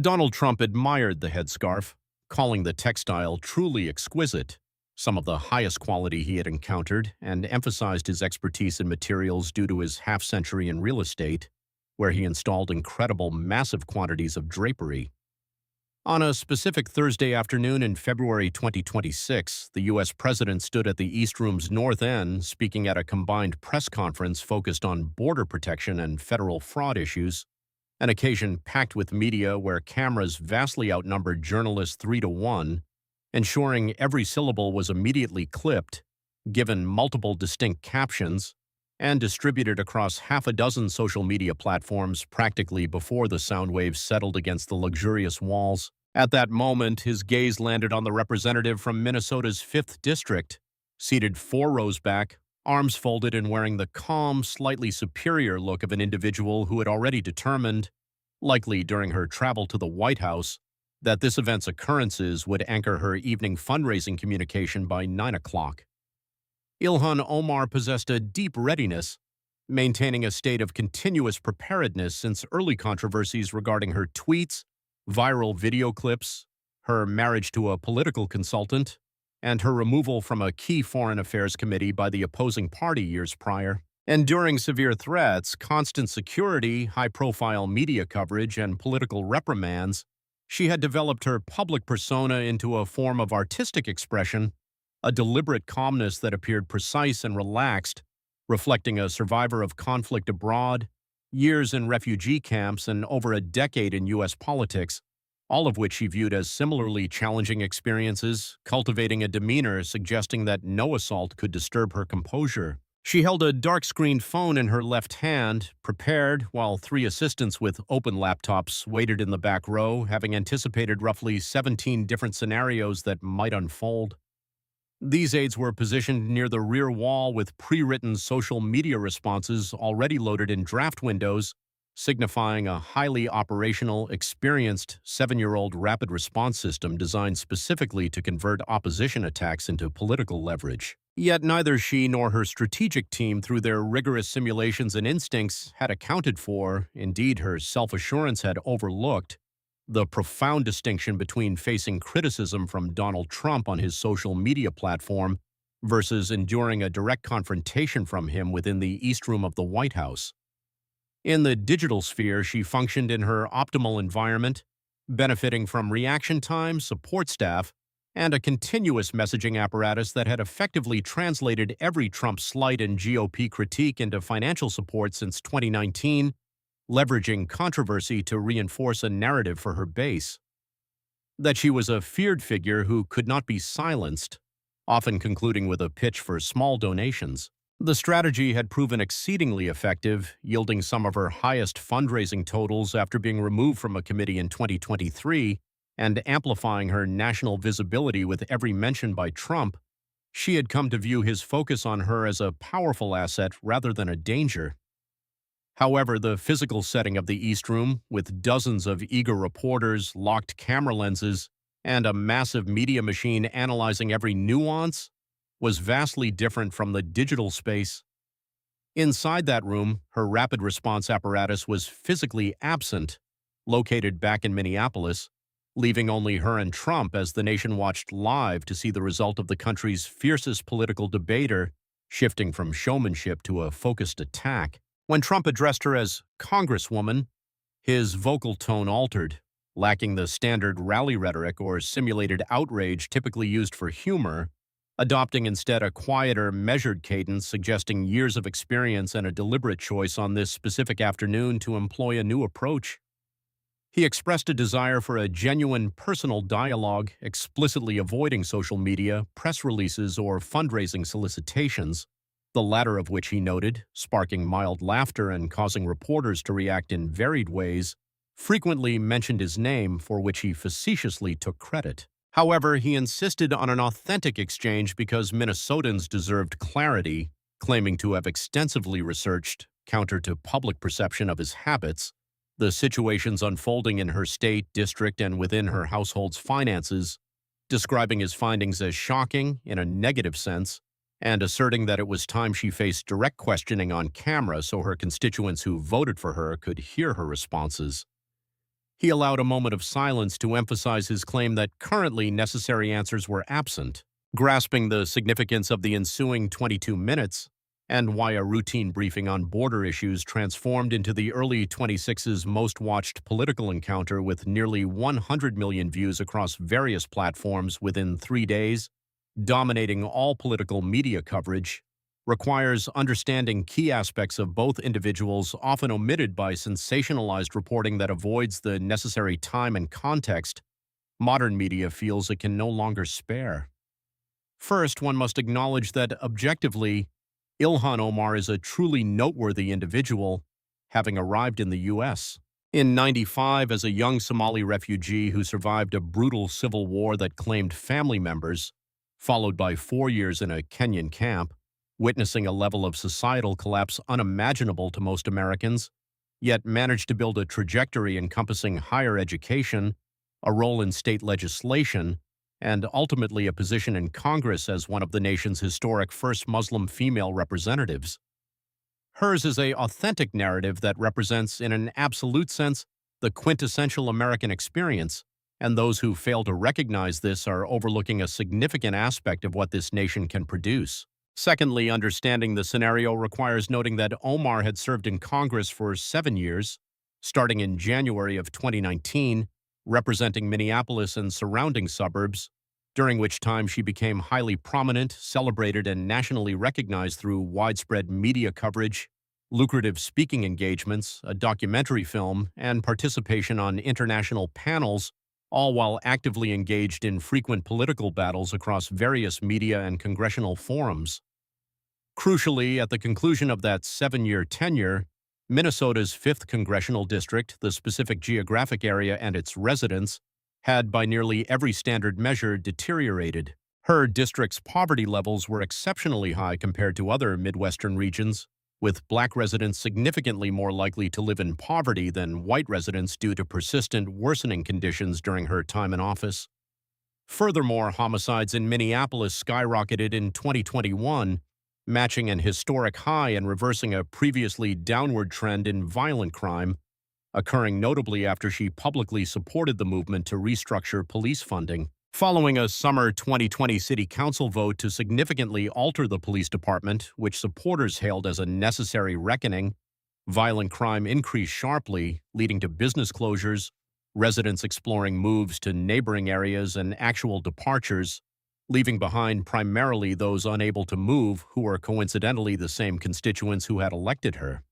Donald Trump admired the headscarf, calling the textile truly exquisite, some of the highest quality he had encountered, and emphasized his expertise in materials due to his half-century in real estate, where he installed incredible, massive quantities of drapery. On a specific Thursday afternoon in February 2026, the U.S. president stood at the East Room's north end speaking at a combined press conference focused on border protection and federal fraud issues, an occasion packed with media where cameras vastly outnumbered journalists 3-1, ensuring every syllable was immediately clipped, given multiple distinct captions, and distributed across half a dozen social media platforms practically before the sound waves settled against the luxurious walls. At that moment, his gaze landed on the representative from Minnesota's 5th District, seated 4 rows back, arms folded and wearing the calm, slightly superior look of an individual who had already determined, likely during her travel to the White House, that this event's occurrences would anchor her evening fundraising communication by 9 o'clock. Ilhan Omar possessed a deep readiness, maintaining a state of continuous preparedness since early controversies regarding her tweets, viral video clips, her marriage to a political consultant, and her removal from a key foreign affairs committee by the opposing party years prior. Enduring severe threats, constant security, high-profile media coverage, and political reprimands, she had developed her public persona into a form of artistic expression, a deliberate calmness that appeared precise and relaxed, reflecting a survivor of conflict abroad, years in refugee camps, and over a decade in U.S. politics, all of which she viewed as similarly challenging experiences, cultivating a demeanor suggesting that no assault could disturb her composure. She held a dark-screened phone in her left hand, prepared, while 3 assistants with open laptops waited in the back row, having anticipated roughly 17 different scenarios that might unfold. These aides were positioned near the rear wall with pre-written social media responses already loaded in draft windows, signifying a highly operational, experienced 7-year-old rapid response system designed specifically to convert opposition attacks into political leverage. Yet neither she nor her strategic team, through their rigorous simulations and instincts, had accounted for, indeed her self-assurance had overlooked, the profound distinction between facing criticism from Donald Trump on his social media platform versus enduring a direct confrontation from him within the East Room of the White House. In the digital sphere, she functioned in her optimal environment, benefiting from reaction time, support staff, and a continuous messaging apparatus that had effectively translated every Trump slight and GOP critique into financial support since 2019, leveraging controversy to reinforce a narrative for her base. That she was a feared figure who could not be silenced, often concluding with a pitch for small donations. The strategy had proven exceedingly effective, yielding some of her highest fundraising totals after being removed from a committee in 2023 and amplifying her national visibility with every mention by Trump. She had come to view his focus on her as a powerful asset rather than a danger. However, the physical setting of the East Room, with dozens of eager reporters, locked camera lenses, and a massive media machine analyzing every nuance, was vastly different from the digital space. Inside that room, her rapid response apparatus was physically absent, located back in Minneapolis, leaving only her and Trump as the nation watched live to see the result of the country's fiercest political debater shifting from showmanship to a focused attack. When Trump addressed her as Congresswoman, his vocal tone altered, lacking the standard rally rhetoric or simulated outrage typically used for humor, adopting instead a quieter, measured cadence suggesting years of experience and a deliberate choice on this specific afternoon to employ a new approach. He expressed a desire for a genuine personal dialogue, explicitly avoiding social media, press releases, or fundraising solicitations, the latter of which he noted, sparking mild laughter and causing reporters to react in varied ways, frequently mentioned his name, for which he facetiously took credit. However, he insisted on an authentic exchange because Minnesotans deserved clarity, claiming to have extensively researched, counter to public perception of his habits, the situations unfolding in her state, district, and within her household's finances, describing his findings as shocking in a negative sense, and asserting that it was time she faced direct questioning on camera so her constituents who voted for her could hear her responses. He allowed a moment of silence to emphasize his claim that currently necessary answers were absent, grasping the significance of the ensuing 22 minutes and why a routine briefing on border issues transformed into the early 26's most-watched political encounter with nearly 100 million views across various platforms within 3 days, dominating all political media coverage, requires understanding key aspects of both individuals often omitted by sensationalized reporting that avoids the necessary time and context modern media feels it can no longer spare. First, one must acknowledge that, objectively, Ilhan Omar is a truly noteworthy individual, having arrived in the U.S. in '95 as a young Somali refugee who survived a brutal civil war that claimed family members, followed by 4 years in a Kenyan camp, witnessing a level of societal collapse unimaginable to most Americans, yet managed to build a trajectory encompassing higher education, a role in state legislation, and ultimately a position in Congress as one of the nation's historic first Muslim female representatives. Hers is an authentic narrative that represents, in an absolute sense, the quintessential American experience, and those who fail to recognize this are overlooking a significant aspect of what this nation can produce. Secondly, understanding the scenario requires noting that Omar had served in Congress for 7 years, starting in January of 2019, representing Minneapolis and surrounding suburbs, during which time she became highly prominent, celebrated, and nationally recognized through widespread media coverage, lucrative speaking engagements, a documentary film, and participation on international panels, all while actively engaged in frequent political battles across various media and congressional forums. Crucially, at the conclusion of that 7-year tenure, Minnesota's 5th Congressional District, the specific geographic area and its residents, had by nearly every standard measure deteriorated. Her district's poverty levels were exceptionally high compared to other Midwestern regions, with Black residents significantly more likely to live in poverty than white residents due to persistent worsening conditions during her time in office. Furthermore, homicides in Minneapolis skyrocketed in 2021, matching an historic high and reversing a previously downward trend in violent crime, occurring notably after she publicly supported the movement to restructure police funding. Following a summer 2020 city council vote to significantly alter the police department, which supporters hailed as a necessary reckoning, violent crime increased sharply, leading to business closures, residents exploring moves to neighboring areas, and actual departures, leaving behind primarily those unable to move who were coincidentally the same constituents who had elected her.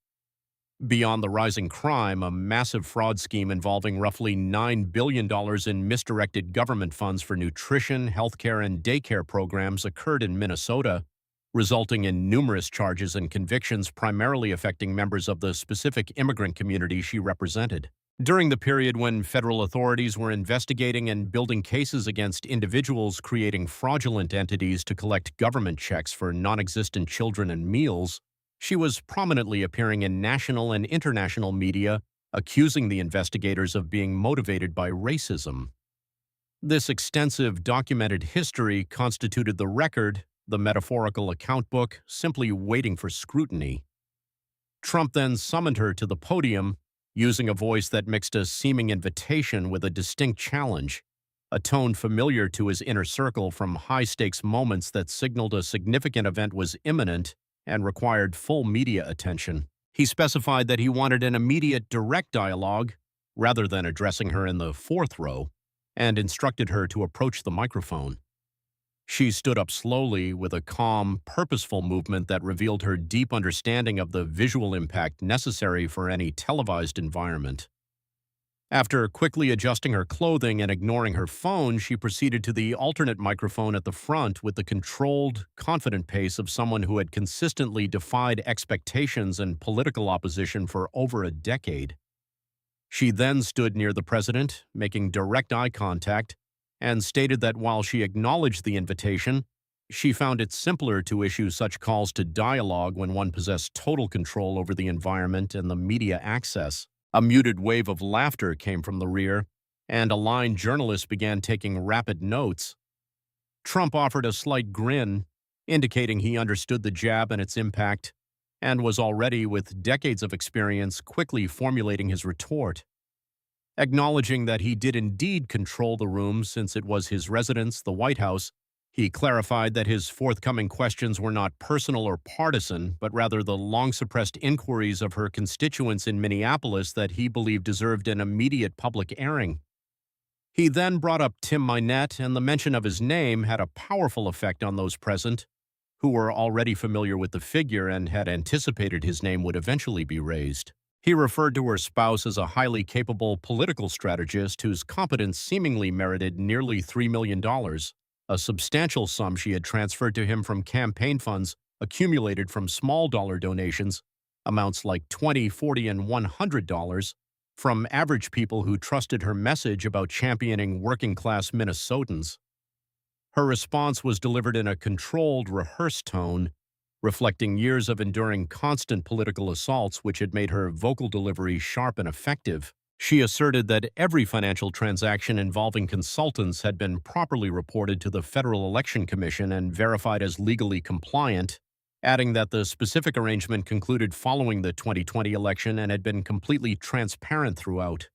Beyond the rising crime, a massive fraud scheme involving roughly $9 billion in misdirected government funds for nutrition, healthcare, and daycare programs occurred in Minnesota, resulting in numerous charges and convictions primarily affecting members of the specific immigrant community she represented. During the period when federal authorities were investigating and building cases against individuals creating fraudulent entities to collect government checks for non-existent children and meals, she was prominently appearing in national and international media, accusing the investigators of being motivated by racism. This extensive documented history constituted the record, the metaphorical account book, simply waiting for scrutiny. Trump then summoned her to the podium, using a voice that mixed a seeming invitation with a distinct challenge, a tone familiar to his inner circle from high-stakes moments that signaled a significant event was imminent and required full media attention. He specified that he wanted an immediate, direct dialogue, rather than addressing her in the fourth row, and instructed her to approach the microphone. She stood up slowly with a calm, purposeful movement that revealed her deep understanding of the visual impact necessary for any televised environment. After quickly adjusting her clothing and ignoring her phone, she proceeded to the alternate microphone at the front with the controlled, confident pace of someone who had consistently defied expectations and political opposition for over a decade. She then stood near the president, making direct eye contact, and stated that while she acknowledged the invitation, she found it simpler to issue such calls to dialogue when one possessed total control over the environment and the media access. A muted wave of laughter came from the rear, and aligned journalists began taking rapid notes. Trump offered a slight grin, indicating he understood the jab and its impact, and was already, with decades of experience, quickly formulating his retort. Acknowledging that he did indeed control the room since it was his residence, the White House, he clarified that his forthcoming questions were not personal or partisan, but rather the long-suppressed inquiries of her constituents in Minneapolis that he believed deserved an immediate public airing. He then brought up Tim Minette, and the mention of his name had a powerful effect on those present, who were already familiar with the figure and had anticipated his name would eventually be raised. He referred to her spouse as a highly capable political strategist whose competence seemingly merited nearly $3 million, a substantial sum she had transferred to him from campaign funds accumulated from small dollar donations, amounts like $20, $40, and $100, from average people who trusted her message about championing working-class Minnesotans. Her response was delivered in a controlled, rehearsed tone, reflecting years of enduring constant political assaults which had made her vocal delivery sharp and effective. She asserted that every financial transaction involving consultants had been properly reported to the Federal Election Commission and verified as legally compliant, adding that the specific arrangement concluded following the 2020 election and had been completely transparent throughout.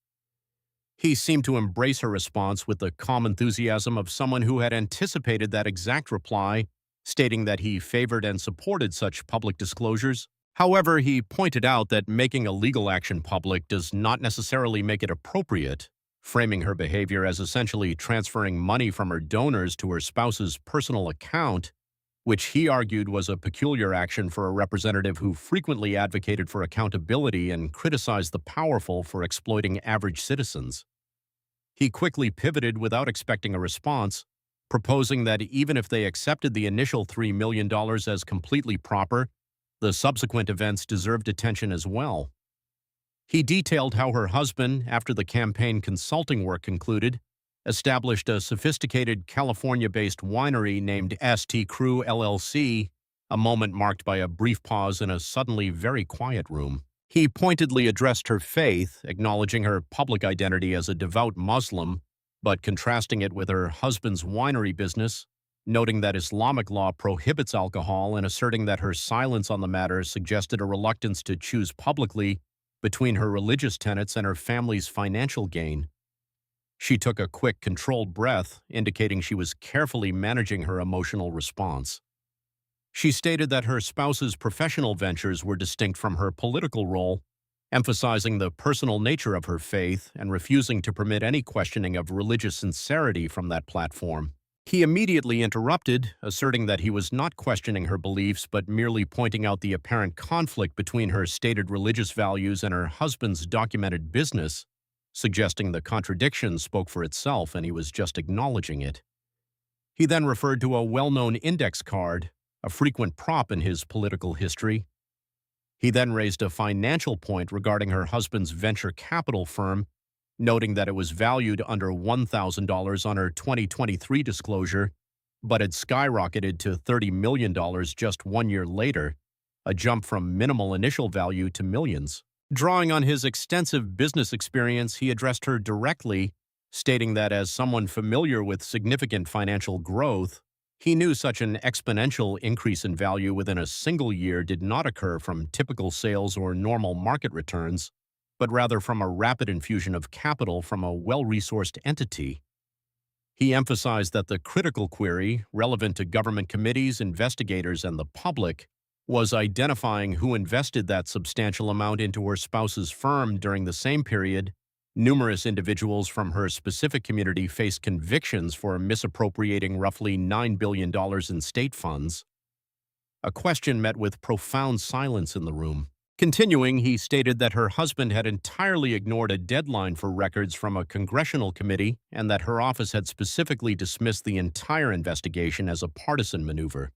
He seemed to embrace her response with the calm enthusiasm of someone who had anticipated that exact reply, stating that he favored and supported such public disclosures. However, he pointed out that making a legal action public does not necessarily make it appropriate, framing her behavior as essentially transferring money from her donors to her spouse's personal account, which he argued was a peculiar action for a representative who frequently advocated for accountability and criticized the powerful for exploiting average citizens. He quickly pivoted without expecting a response, proposing that even if they accepted the initial $3 million as completely proper, the subsequent events deserved attention as well. He detailed how her husband, after the campaign consulting work concluded, established a sophisticated California-based winery named St. Crew LLC, a moment marked by a brief pause in a suddenly very quiet room. He pointedly addressed her faith, acknowledging her public identity as a devout Muslim, but contrasting it with her husband's winery business, noting that Islamic law prohibits alcohol and asserting that her silence on the matter suggested a reluctance to choose publicly between her religious tenets and her family's financial gain. She took a quick, controlled breath, indicating she was carefully managing her emotional response. She stated that her spouse's professional ventures were distinct from her political role, emphasizing the personal nature of her faith and refusing to permit any questioning of religious sincerity from that platform. He immediately interrupted, asserting that he was not questioning her beliefs but merely pointing out the apparent conflict between her stated religious values and her husband's documented business, suggesting the contradiction spoke for itself and he was just acknowledging it. He then referred to a well-known index card, a frequent prop in his political history. He then raised a financial point regarding her husband's venture capital firm, noting that it was valued under $1,000 on her 2023 disclosure, but had skyrocketed to $30 million just 1 year later, a jump from minimal initial value to millions. Drawing on his extensive business experience, he addressed her directly, stating that as someone familiar with significant financial growth, he knew such an exponential increase in value within a single year did not occur from typical sales or normal market returns, but rather from a rapid infusion of capital from a well-resourced entity. He emphasized that the critical query, relevant to government committees, investigators, and the public, was identifying who invested that substantial amount into her spouse's firm during the same period. Numerous individuals from her specific community faced convictions for misappropriating roughly $9 billion in state funds. A question met with profound silence in the room. Continuing, he stated that her husband had entirely ignored a deadline for records from a congressional committee and that her office had specifically dismissed the entire investigation as a partisan maneuver.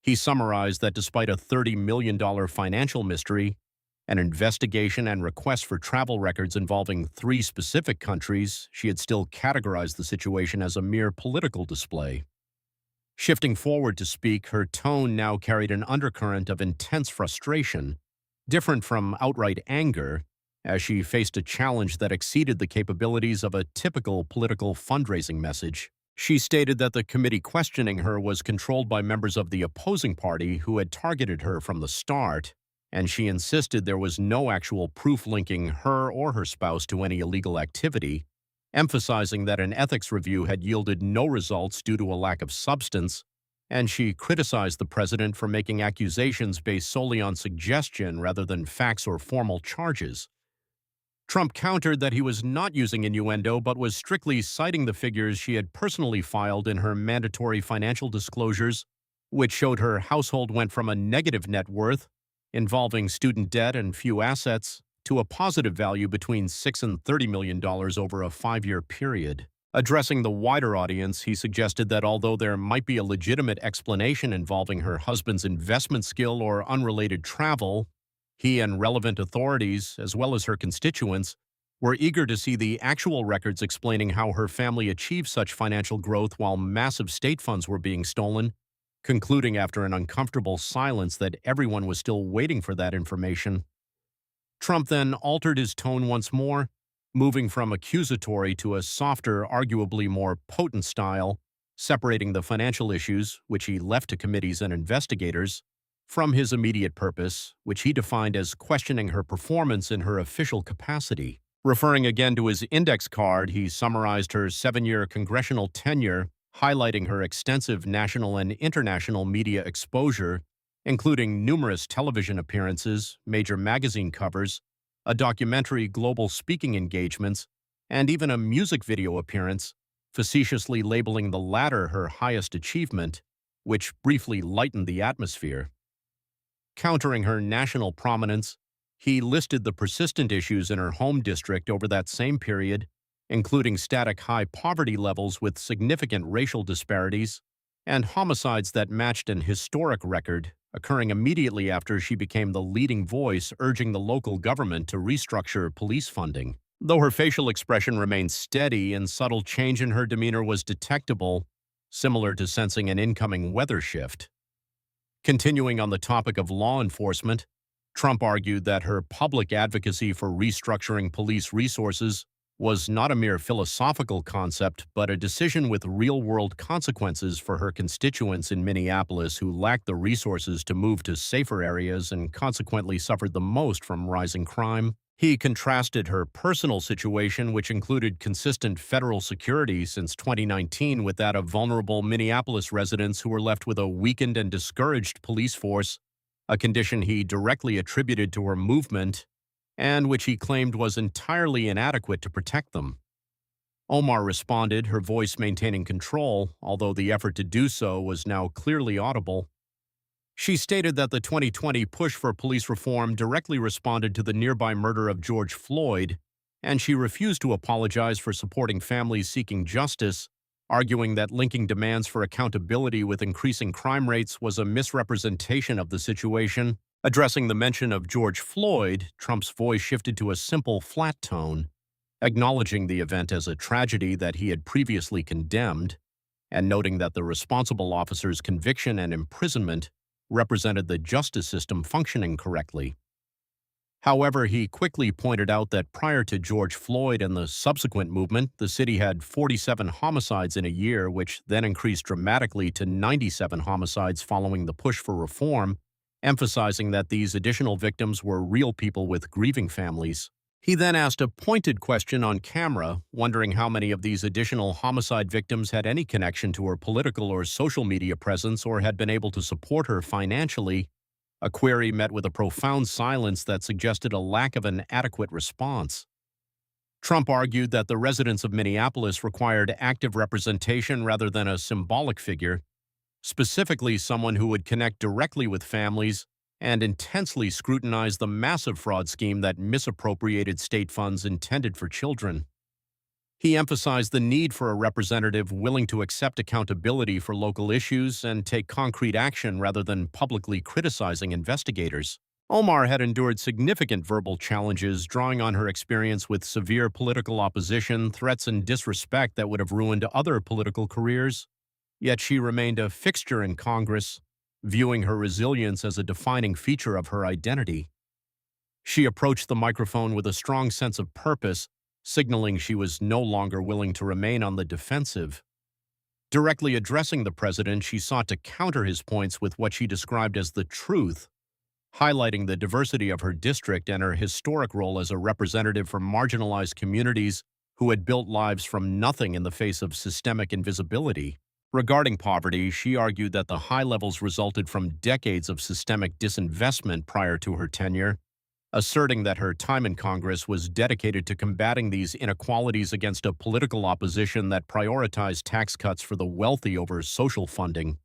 He summarized that despite a $30 million financial mystery, an investigation and request for travel records involving 3 specific countries, she had still categorized the situation as a mere political display. Shifting forward to speak, her tone now carried an undercurrent of intense frustration, different from outright anger, as she faced a challenge that exceeded the capabilities of a typical political fundraising message. She stated that the committee questioning her was controlled by members of the opposing party who had targeted her from the start, and she insisted there was no actual proof linking her or her spouse to any illegal activity, emphasizing that an ethics review had yielded no results due to a lack of substance, and she criticized the president for making accusations based solely on suggestion rather than facts or formal charges. Trump countered that he was not using innuendo but was strictly citing the figures she had personally filed in her mandatory financial disclosures, which showed her household went from a negative net worth, involving student debt and few assets, to a positive value between $6 and $30 million over a 5-year period. Addressing the wider audience, he suggested that although there might be a legitimate explanation involving her husband's investment skill or unrelated travel, he and relevant authorities, as well as her constituents, were eager to see the actual records explaining how her family achieved such financial growth while massive state funds were being stolen, concluding after an uncomfortable silence that everyone was still waiting for that information. Trump then altered his tone once more, moving from accusatory to a softer, arguably more potent style, separating the financial issues, which he left to committees and investigators, from his immediate purpose, which he defined as questioning her performance in her official capacity. Referring again to his index card, he summarized her 7-year congressional tenure, highlighting her extensive national and international media exposure, including numerous television appearances, major magazine covers, a documentary global speaking engagements, and even a music video appearance, facetiously labeling the latter her highest achievement, which briefly lightened the atmosphere. Countering her national prominence, he listed the persistent issues in her home district over that same period, including static high poverty levels with significant racial disparities, and homicides that matched an historic record, occurring immediately after she became the leading voice urging the local government to restructure police funding. Though her facial expression remained steady and subtle change in her demeanor was detectable, similar to sensing an incoming weather shift. Continuing on the topic of law enforcement, Trump argued that her public advocacy for restructuring police resources was not a mere philosophical concept, but a decision with real-world consequences for her constituents in Minneapolis who lacked the resources to move to safer areas and consequently suffered the most from rising crime. He contrasted her personal situation, which included consistent federal security since 2019, with that of vulnerable Minneapolis residents who were left with a weakened and discouraged police force, a condition he directly attributed to her movement and which he claimed was entirely inadequate to protect them. Omar responded, her voice maintaining control, although the effort to do so was now clearly audible. She stated that the 2020 push for police reform directly responded to the nearby murder of George Floyd, and she refused to apologize for supporting families seeking justice, arguing that linking demands for accountability with increasing crime rates was a misrepresentation of the situation. Addressing the mention of George Floyd, Trump's voice shifted to a simple, flat tone, acknowledging the event as a tragedy that he had previously condemned, and noting that the responsible officer's conviction and imprisonment represented the justice system functioning correctly. However, he quickly pointed out that prior to George Floyd and the subsequent movement, the city had 47 homicides in a year, which then increased dramatically to 97 homicides following the push for reform, emphasizing that these additional victims were real people with grieving families. He then asked a pointed question on camera, wondering how many of these additional homicide victims had any connection to her political or social media presence or had been able to support her financially, a query met with a profound silence that suggested a lack of an adequate response. Trump argued that the residents of Minneapolis required active representation rather than a symbolic figure, specifically someone who would connect directly with families and intensely scrutinize the massive fraud scheme that misappropriated state funds intended for children. He emphasized the need for a representative willing to accept accountability for local issues and take concrete action rather than publicly criticizing investigators. Omar had endured significant verbal challenges, drawing on her experience with severe political opposition, threats, and disrespect that would have ruined other political careers. Yet she remained a fixture in Congress, viewing her resilience as a defining feature of her identity. She approached the microphone with a strong sense of purpose, signaling she was no longer willing to remain on the defensive. Directly addressing the president, she sought to counter his points with what she described as the truth, highlighting the diversity of her district and her historic role as a representative for marginalized communities who had built lives from nothing in the face of systemic invisibility. Regarding poverty, she argued that the high levels resulted from decades of systemic disinvestment prior to her tenure, asserting that her time in Congress was dedicated to combating these inequalities against a political opposition that prioritized tax cuts for the wealthy over social funding.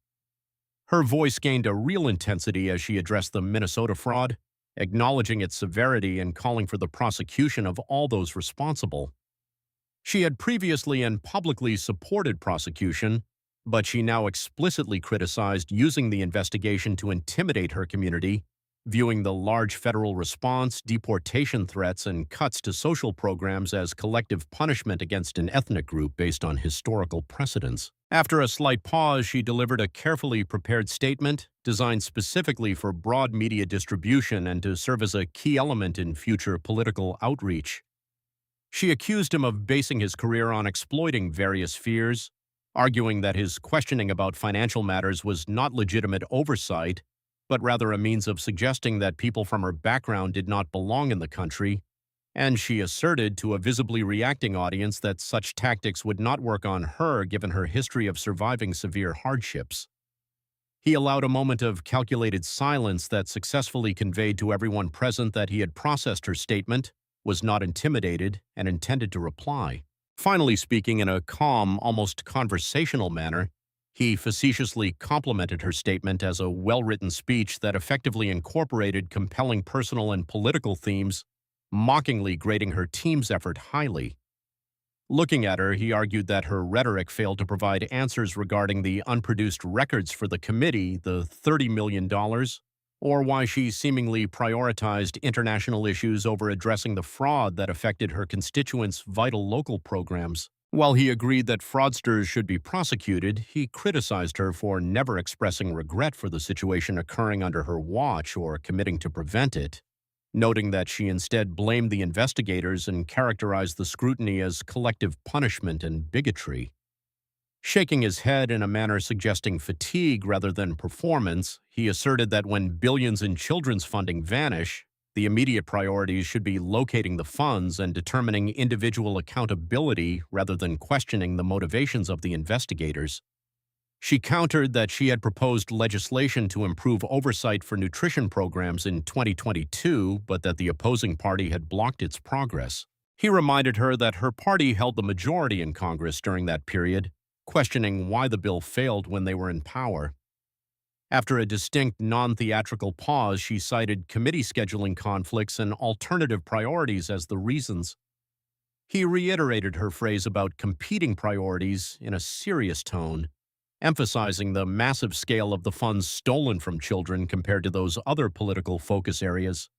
Her voice gained a real intensity as she addressed the Minnesota fraud, acknowledging its severity and calling for the prosecution of all those responsible. She had previously and publicly supported prosecution, but she now explicitly criticized using the investigation to intimidate her community, viewing the large federal response, deportation threats, and cuts to social programs as collective punishment against an ethnic group based on historical precedents. After a slight pause, she delivered a carefully prepared statement designed specifically for broad media distribution and to serve as a key element in future political outreach. She accused him of basing his career on exploiting various fears, arguing that his questioning about financial matters was not legitimate oversight, but rather a means of suggesting that people from her background did not belong in the country, and she asserted to a visibly reacting audience that such tactics would not work on her given her history of surviving severe hardships. He allowed a moment of calculated silence that successfully conveyed to everyone present that he had processed her statement, was not intimidated, and intended to reply. Finally speaking in a calm, almost conversational manner, he facetiously complimented her statement as a well-written speech that effectively incorporated compelling personal and political themes, mockingly grading her team's effort highly. Looking at her, he argued that her rhetoric failed to provide answers regarding the unproduced records for the committee, the $30 million, or why she seemingly prioritized international issues over addressing the fraud that affected her constituents' vital local programs. While he agreed that fraudsters should be prosecuted, he criticized her for never expressing regret for the situation occurring under her watch or committing to prevent it, noting that she instead blamed the investigators and characterized the scrutiny as collective punishment and bigotry. Shaking his head in a manner suggesting fatigue rather than performance, he asserted that when billions in children's funding vanish, the immediate priorities should be locating the funds and determining individual accountability rather than questioning the motivations of the investigators. She countered that she had proposed legislation to improve oversight for nutrition programs in 2022, but that the opposing party had blocked its progress. He reminded her that her party held the majority in Congress during that period, questioning why the bill failed when they were in power. After a distinct non-theatrical pause, she cited committee scheduling conflicts and alternative priorities as the reasons. He reiterated her phrase about competing priorities in a serious tone, emphasizing the massive scale of the funds stolen from children compared to those other political focus areas.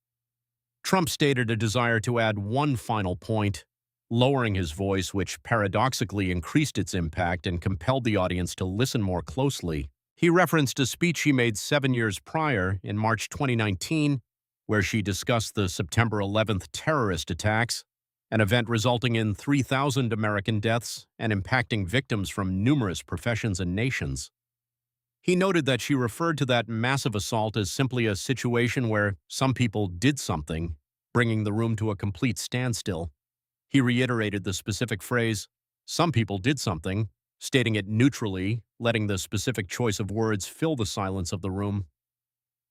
Trump stated a desire to add one final point, lowering his voice, which paradoxically increased its impact and compelled the audience to listen more closely. He referenced a speech she made 7 years prior, in March 2019, where she discussed the September 11th terrorist attacks, an event resulting in 3,000 American deaths and impacting victims from numerous professions and nations. He noted that she referred to that massive assault as simply a situation where some people did something, bringing the room to a complete standstill. He reiterated the specific phrase, "some people did something," stating it neutrally, letting the specific choice of words fill the silence of the room.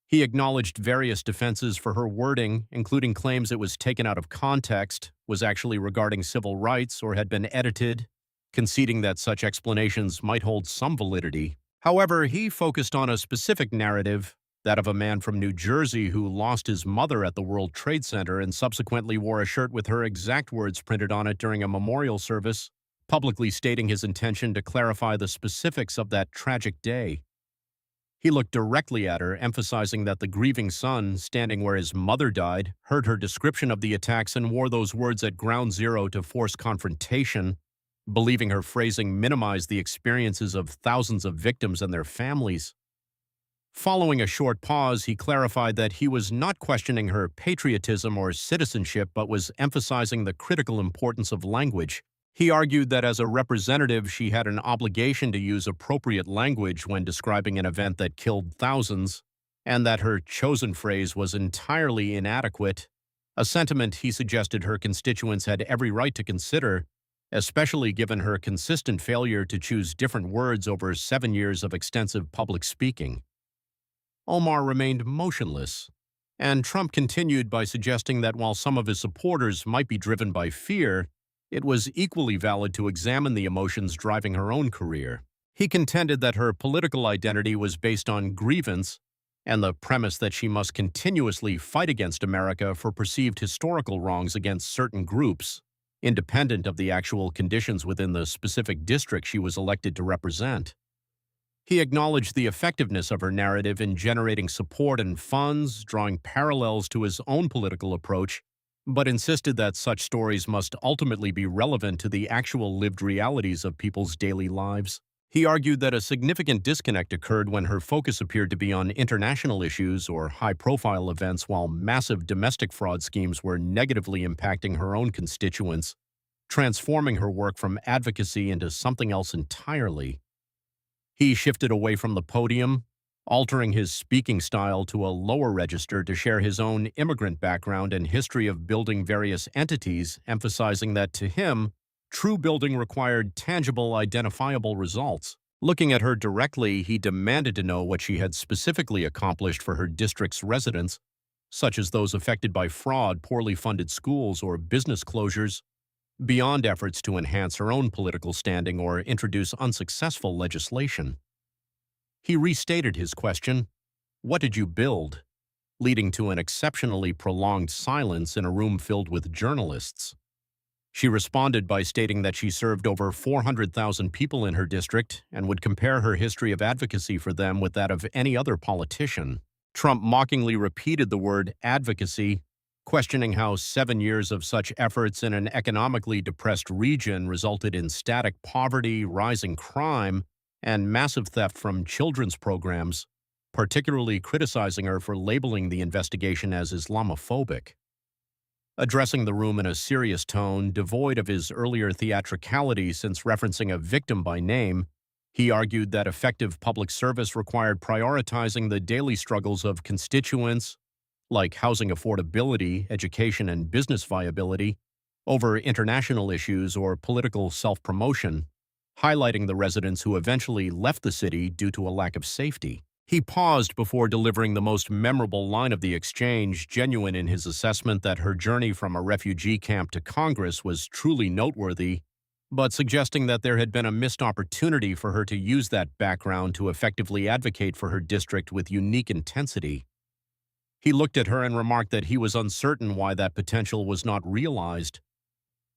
He acknowledged various defenses for her wording, including claims it was taken out of context, was actually regarding civil rights, or had been edited, conceding that such explanations might hold some validity. However, he focused on a specific narrative, that of a man from New Jersey who lost his mother at the World Trade Center and subsequently wore a shirt with her exact words printed on it during a memorial service, publicly stating his intention to clarify the specifics of that tragic day. He looked directly at her, emphasizing that the grieving son, standing where his mother died, heard her description of the attacks and wore those words at ground zero to force confrontation, believing her phrasing minimized the experiences of thousands of victims and their families. Following a short pause, he clarified that he was not questioning her patriotism or citizenship, but was emphasizing the critical importance of language. He argued that as a representative, she had an obligation to use appropriate language when describing an event that killed thousands, and that her chosen phrase was entirely inadequate, a sentiment he suggested her constituents had every right to consider, especially given her consistent failure to choose different words over 7 years of extensive public speaking. Omar remained motionless, and Trump continued by suggesting that while some of his supporters might be driven by fear, it was equally valid to examine the emotions driving her own career. He contended that her political identity was based on grievance and the premise that she must continuously fight against America for perceived historical wrongs against certain groups, independent of the actual conditions within the specific district she was elected to represent. He acknowledged the effectiveness of her narrative in generating support and funds, drawing parallels to his own political approach, but insisted that such stories must ultimately be relevant to the actual lived realities of people's daily lives. He argued that a significant disconnect occurred when her focus appeared to be on international issues or high-profile events while massive domestic fraud schemes were negatively impacting her own constituents, transforming her work from advocacy into something else entirely. He shifted away from the podium, altering his speaking style to a lower register to share his own immigrant background and history of building various entities, emphasizing that to him, true building required tangible, identifiable results. Looking at her directly, he demanded to know what she had specifically accomplished for her district's residents, such as those affected by fraud, poorly funded schools, or business closures, beyond efforts to enhance her own political standing or introduce unsuccessful legislation. He restated his question, "What did you build?" leading to an exceptionally prolonged silence in a room filled with journalists. She responded by stating that she served over 400,000 people in her district and would compare her history of advocacy for them with that of any other politician. Trump mockingly repeated the word advocacy, questioning how 7 years of such efforts in an economically depressed region resulted in static poverty, rising crime, and massive theft from children's programs, particularly criticizing her for labeling the investigation as Islamophobic. Addressing the room in a serious tone, devoid of his earlier theatricality since referencing a victim by name, he argued that effective public service required prioritizing the daily struggles of constituents, like housing affordability, education, and business viability, over international issues or political self-promotion, highlighting the residents who eventually left the city due to a lack of safety. He paused before delivering the most memorable line of the exchange, genuine in his assessment that her journey from a refugee camp to Congress was truly noteworthy, but suggesting that there had been a missed opportunity for her to use that background to effectively advocate for her district with unique intensity. He looked at her and remarked that he was uncertain why that potential was not realized.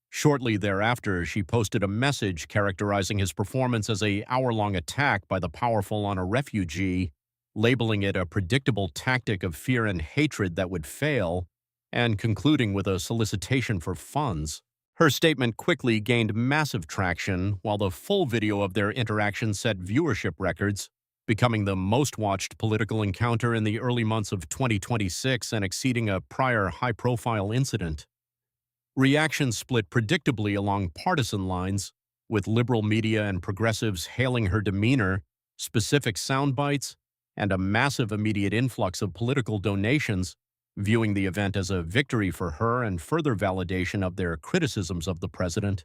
Shortly thereafter, she posted a message characterizing his performance as an hour-long attack by the powerful on a refugee, labeling it a predictable tactic of fear and hatred that would fail, and concluding with a solicitation for funds. Her statement quickly gained massive traction, while the full video of their interaction set viewership records, becoming the most-watched political encounter in the early months of 2026 and exceeding a prior high-profile incident. Reactions split predictably along partisan lines, with liberal media and progressives hailing her demeanor, specific sound bites, and a massive immediate influx of political donations, viewing the event as a victory for her and further validation of their criticisms of the president.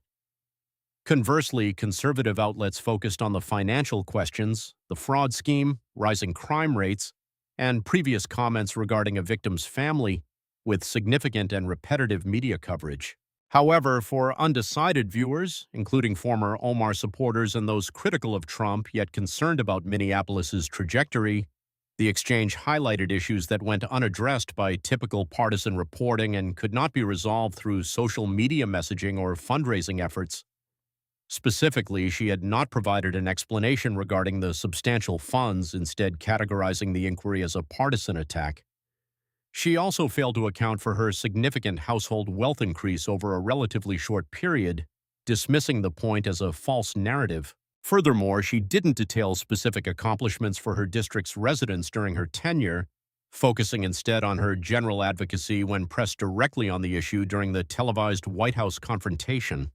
Conversely, conservative outlets focused on the financial questions, the fraud scheme, rising crime rates, and previous comments regarding a victim's family, with significant and repetitive media coverage. However, for undecided viewers, including former Omar supporters and those critical of Trump yet concerned about Minneapolis's trajectory, the exchange highlighted issues that went unaddressed by typical partisan reporting and could not be resolved through social media messaging or fundraising efforts. Specifically, she had not provided an explanation regarding the substantial funds, instead categorizing the inquiry as a partisan attack. She also failed to account for her significant household wealth increase over a relatively short period, dismissing the point as a false narrative. Furthermore, she didn't detail specific accomplishments for her district's residents during her tenure, focusing instead on her general advocacy when pressed directly on the issue during the televised White House confrontation.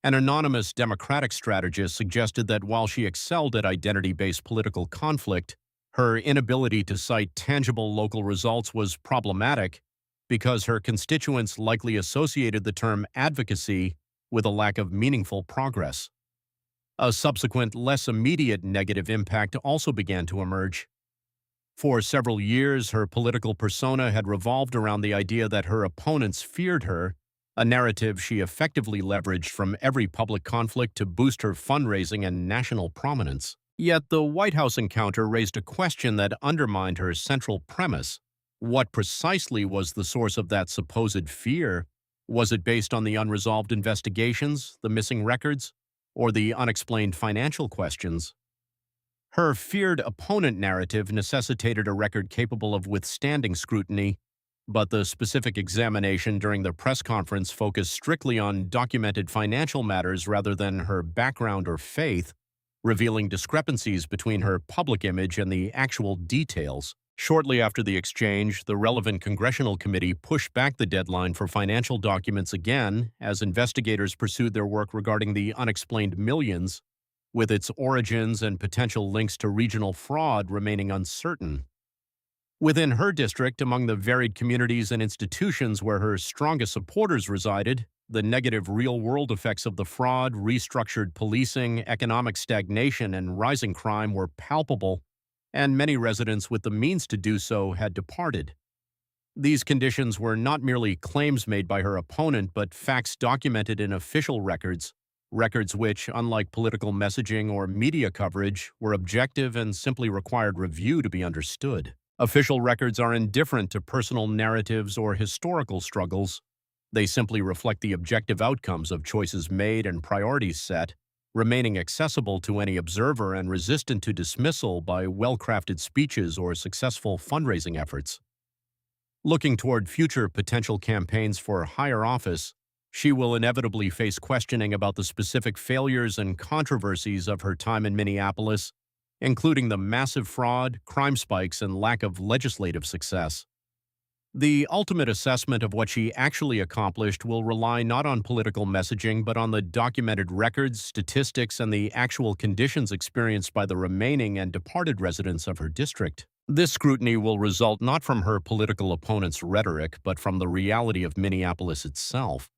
An anonymous Democratic strategist suggested that while she excelled at identity-based political conflict, Her inability to cite tangible local results was problematic because her constituents likely associated the term advocacy with a lack of meaningful progress. A subsequent, less immediate negative impact also began to emerge. For several years, her political persona had revolved around the idea that her opponents feared her, a narrative she effectively leveraged from every public conflict to boost her fundraising and national prominence. Yet the White House encounter raised a question that undermined her central premise. What precisely was the source of that supposed fear? Was it based on the unresolved investigations, the missing records, or the unexplained financial questions? Her feared opponent narrative necessitated a record capable of withstanding scrutiny, but the specific examination during the press conference focused strictly on documented financial matters rather than her background or faith, revealing discrepancies between her public image and the actual details. Shortly after the exchange, the relevant Congressional committee pushed back the deadline for financial documents again as investigators pursued their work regarding the unexplained millions, with its origins and potential links to regional fraud remaining uncertain. Within her district, among the varied communities and institutions where her strongest supporters resided, the negative real-world effects of the fraud, restructured policing, economic stagnation, and rising crime were palpable, and many residents with the means to do so had departed. These conditions were not merely claims made by her opponent, but facts documented in official records, records which, unlike political messaging or media coverage, were objective and simply required review to be understood. Official records are indifferent to personal narratives or historical struggles. They simply reflect the objective outcomes of choices made and priorities set, remaining accessible to any observer and resistant to dismissal by well-crafted speeches or successful fundraising efforts. Looking toward future potential campaigns for higher office, she will inevitably face questioning about the specific failures and controversies of her time in Minneapolis, including the massive fraud, crime spikes, and lack of legislative success. The ultimate assessment of what she actually accomplished will rely not on political messaging but on the documented records, statistics, and the actual conditions experienced by the remaining and departed residents of her district. This scrutiny will result not from her political opponent's rhetoric but from the reality of Minneapolis itself.